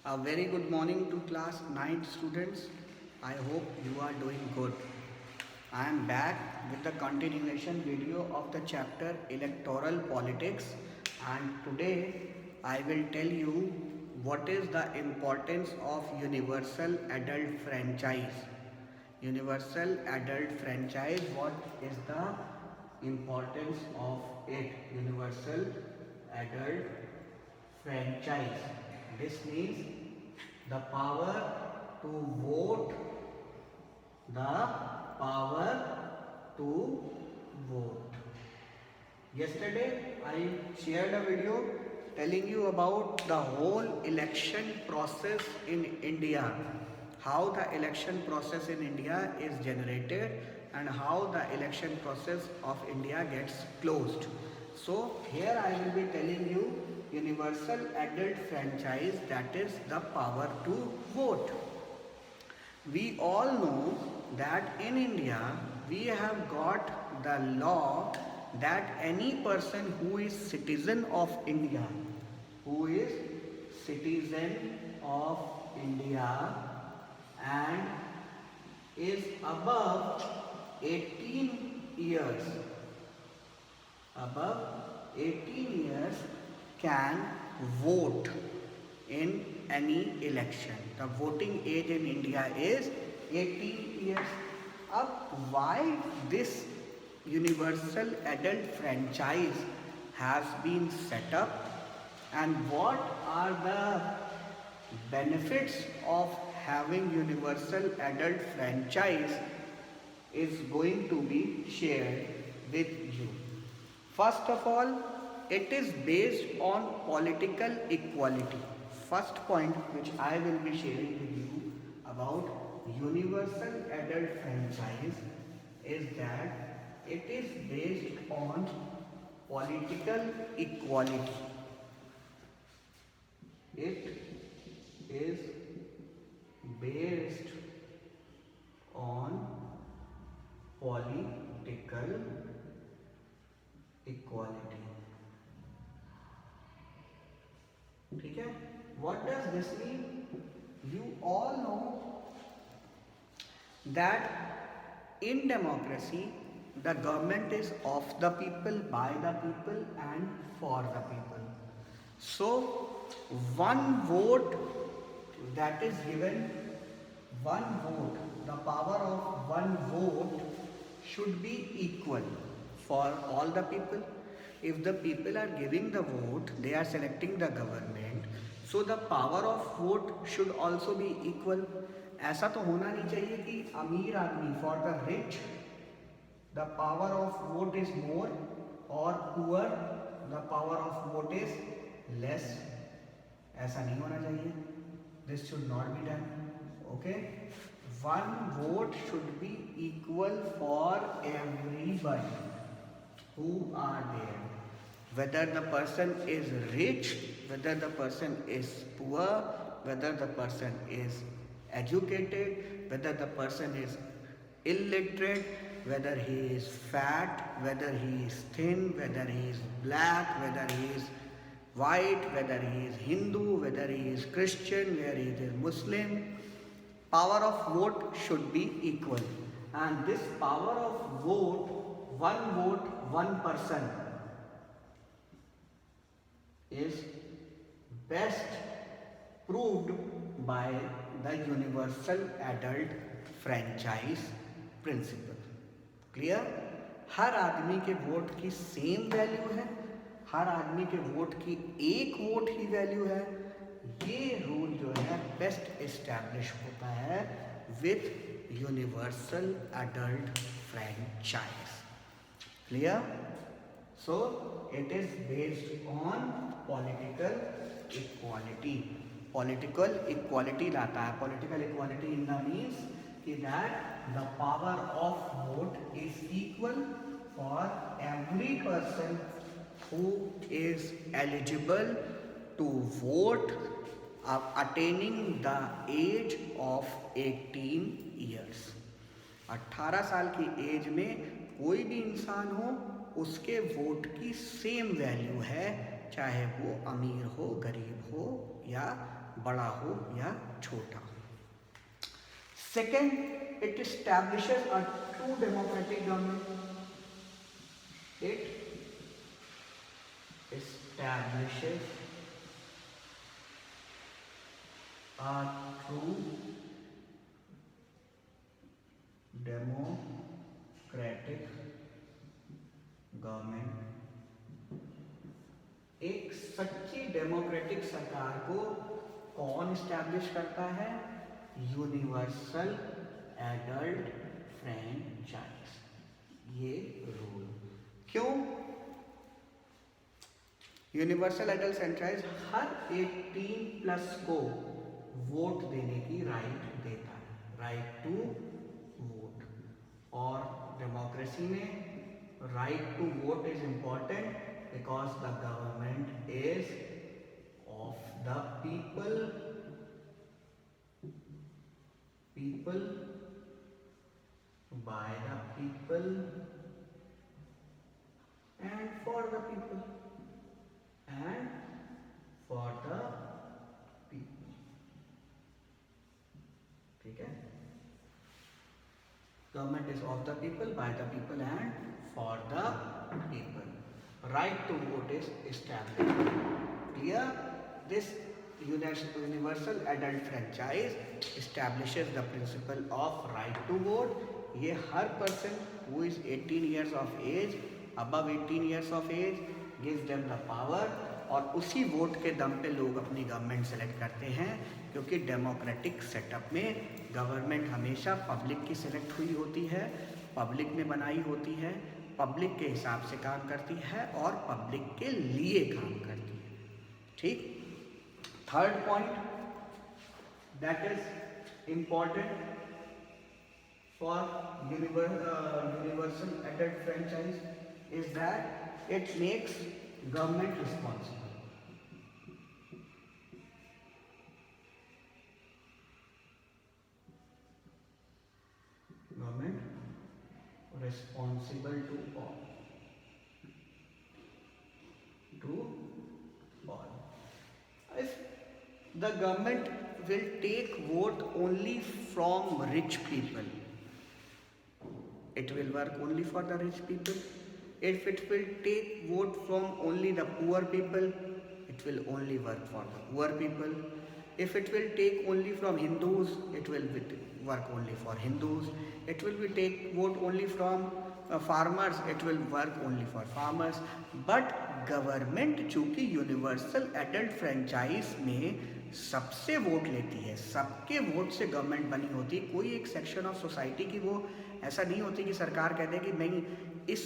A very good morning to class 9 students. I hope you are doing good. I am back with the continuation video of the chapter Electoral Politics, and today I will tell you what is the importance of universal adult franchise. Universal adult franchise, what is the importance of it? Universal adult franchise. This means the power to vote, the power to vote. Yesterday I shared a video telling you about the whole election process in India, how the election process in India is generated and how the election process of India gets closed. So here I will be telling you universal adult franchise, that is the power to vote. We all know that in India we have got the law that any person who is citizen of India, who is citizen of India and is above 18 years, above 18 years can vote in any election. The voting age in India is 18 years. Why this universal adult franchise has been set up and what are the benefits of having universal adult franchise is going to be shared with you. First of all, it is based on political equality. First point which I will be sharing with you about universal adult franchise is that it is based on political equality. It is based on political equality. ठीक है? What does this mean? You all know that in democracy the government is of the people, by the people and for the people. So one vote that is given, one vote, the power of one vote should be equal for all the people. If the people are giving the vote, they are selecting the government, so the power of vote should also be equal. ऐसा तो होना नहीं चाहिए कि अमीर आदमी, for the rich the power of vote is more और poor the power of vote is less. ऐसा नहीं होना चाहिए. This should not be done. Okay? One vote should be equal for everybody who are there. Whether the person is rich, whether the person is poor, whether the person is educated, whether the person is illiterate, whether he is fat, whether he is thin, whether he is black, whether he is white, whether he is Hindu, whether he is Christian, whether he is Muslim, power of vote should be equal. And this power of vote, one person, is best proved by the universal adult franchise principle. Clear? हर आदमी के vote की same value है, हर आदमी के vote की एक vote ही value है. ये रूल जो है बेस्ट एस्टैब्लिश होता है with universal adult franchise. Clear? So it is based on political equality. Political equality लाता है. Political equality in the means कि that the power of vote is equal for every person who is eligible to vote attaining the age of 18 years. 18 साल की as में कोई भी इंसान हो, उसके वोट की सेम वैल्यू है, चाहे वो अमीर हो, गरीब हो या बड़ा हो या छोटा। Second, it establishes a true democratic government. It establishes a true democratic government। एक सच्ची डेमोक्रेटिक सरकार को कौन स्टैब्लिश करता है? यूनिवर्सल एडल्ट फ्रेंचाइज, ये रूल। क्यों? यूनिवर्सल एडल्ट फ्रेंचाइज हर 18+ को वोट देने की राइट देता है, राइट टू वोट। और डेमोक्रेसी में right to vote is important because the government is of the people, people by the people and for the people, and for the people। ठीक है, government is of the people, by the people and for the people. Right to vote is established. Clear? This universal adult franchise establishes the principle of right to vote. ये हर person who is 18 years of age, above 18 years of age, gives them the power। और उसी vote के दम पे लोग अपनी government select करते हैं, क्योंकि डेमोक्रेटिक सेटअप में गवर्नमेंट हमेशा पब्लिक की सिलेक्ट हुई होती है, पब्लिक ने बनाई होती है, पब्लिक के हिसाब से काम करती है और पब्लिक के लिए काम करती है। ठीक। Third point that is important for universal adult franchise is that it makes government responsible। Government responsible to all, to all। If the government will take vote only from rich people, it will work only for the rich people। If it will take vote from only the poor people, it will only work for the poor people। If it will take only from Hindus, it will work only for Hindus। It will be take vote only from farmers, it will work only for farmers। But government चूंकि universal adult franchise में सबसे vote लेती है, सबके vote से government बनी होती है। कोई एक सेक्शन ऑफ सोसाइटी की वो ऐसा नहीं होती कि सरकार कहते हैं कि नहीं इस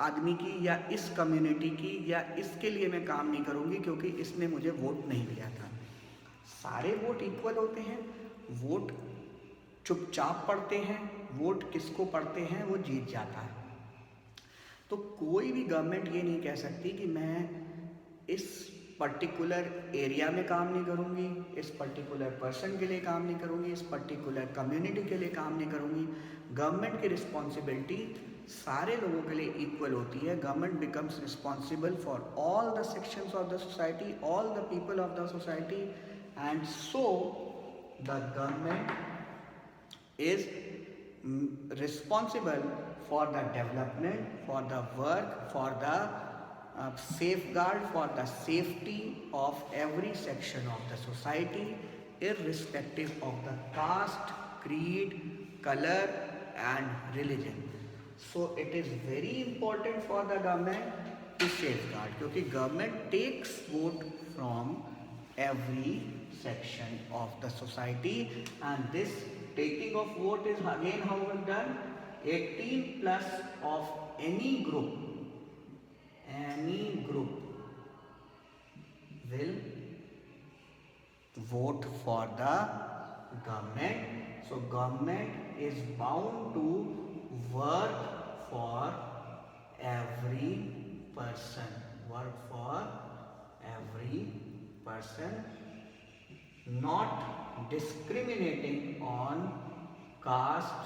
आदमी की या इस कम्युनिटी की या इसके लिए मैं काम नहीं करूँगी क्योंकि इसने मुझे वोट नहीं दिया था। सारे वोट इक्वल होते हैं, वोट चुपचाप पड़ते हैं, वोट किसको पड़ते हैं वो जीत जाता है। तो कोई भी गवर्नमेंट ये नहीं कह सकती कि मैं इस पर्टिकुलर एरिया में काम नहीं करूँगी, इस पर्टिकुलर पर्सन के लिए काम नहीं करूँगी, इस पर्टिकुलर कम्युनिटी के लिए काम नहीं करूँगी। गवर्नमेंट की रिस्पॉन्सिबिलिटी सारे लोगों के लिए इक्वल होती है। Government becomes responsible for all the sections of the society, all the people of the society, and so the government is responsible for the development, for the work, for the safeguard, for the safety of every section of the society, irrespective of the caste, creed, color and religion। So it is very important for the government to safeguard, क्योंकि government takes vote from every section of the society, and this taking of vote is again how well done? 18+ of any group will vote for the government। So government is bound to work for every person, work for every person, not discriminating on caste,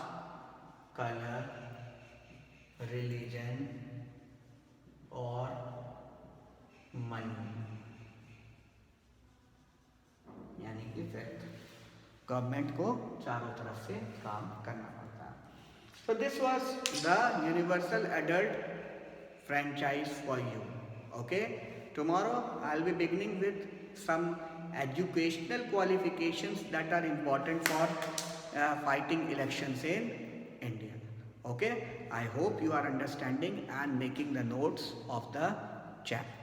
color, religion or money। यानी effect. Government को चारों तरफ से काम करना पड़ता है। So this was the universal adult franchise for you. Okay, tomorrow I'll be beginning with some educational qualifications that are important for fighting elections in India. Okay, I hope you are understanding and making the notes of the chapter.